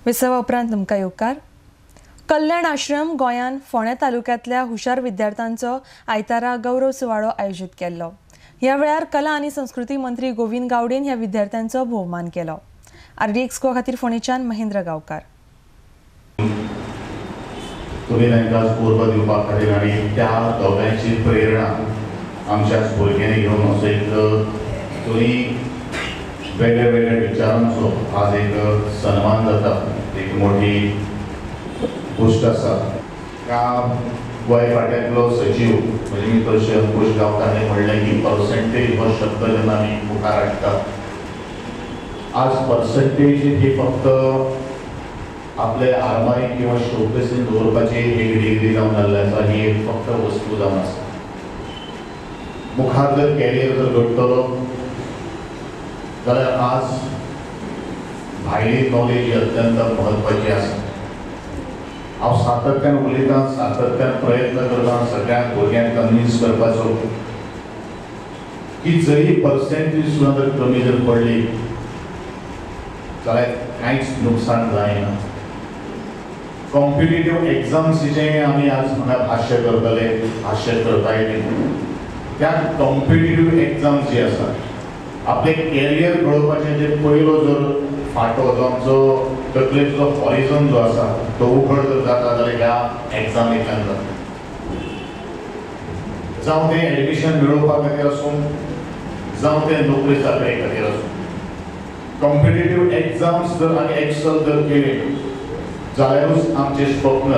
विसवा उपरांत तुमकां येवकार. कल्याण आश्रम गोंयान फोंडें तालुक्यांतल्या हुशार विद्यार्थ्यांचो आयतारा गौरव सुवाळो आयोजीत केल्लो. ह्या वेळार कला आनी संस्कृती मंत्री गोविंद गावडेन ह्या विद्यार्थ्यांचो भोवमान केलो. RD एक्सको खातीर फोंडेच्यान महेंद्र गांवकार. तुम्ही तांकां स्फूर्त दिवपा खातीर आनी त्या दोगांयची प्रेरणा आमच्या भुरग्यांनी घेवन असो एक दोनी वेगळ्या वेगळ्या विचारांचो आज एक सन्मान जाता, एक मोठी गोष्ट आसा. त्या गोंय फाट्यांतलो सचिव म्हणजे मित्र अंकुश गांवकारांनी म्हणलें की पर्संटेज हो शब्द जेन्ना आमी मुखार हाडटा, आज पर्संटेज ही फक्त आपले आरमारीक किंवा शोकेसीन दवरपाची एक डिग्री जावन जाल्ली आसा. ही एक फक्त वस्तू जावन आसा. मुखार जर कॅरियर जर घडटलो जाल्यार आज भायली नॉलेज ही अत्यंत म्हत्वाची आसा. हांव सातत्यान उलयतां, सातत्यान प्रयत्न करतां सगळ्या भुरग्यांक कन्विन्स करपाचो की जरी पर्सेंटेज सुद्दां जर कमी जर पडली जाल्यार कांयच नुकसान जायना. कॉम्पिटिटिव्ह एग्जाम्सीचें आमी आज हांगा भाश्य करतले, भाश्य करताय. त्या कॉम्पिटिटिव्ह एग्जाम्स जी आसा, आपले कॅरियर घडोवपाचें जे पयलो जर फाटो जो आमचो तकलेचो हॉरिझन जो आसा तो उघड जर जाता जाल्यार ह्या एग्जामींतल्यान जाता. जावं तें एडमिशन मेळोवपा खातीर आसूं, जावं तें नोकरी चाकरी खातीर आसूं. कॉम्पिटिटिव्ह एग्जाम्स जर आमी एक्सल जर केले जाल्यारूच आमचे स्वप्न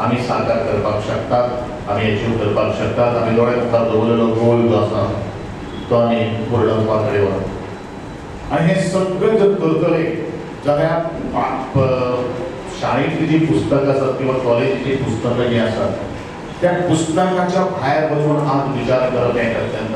आमी साकार करपाक शकतात, आमी अचीव करपाक शकतात. आमी दोळे मुखार दवरलेलो गोल जो आसा तो आमी पूर्ण कडेन व्हरता. आनी हें सगळें जर करतले जाल्यार शाळेंतली जी पुस्तकां आसात किंवा कॉलेजीची पुस्तकां जी आसात त्या पुस्तकाच्या भायर वचून आज विचार करप हें अत्यंत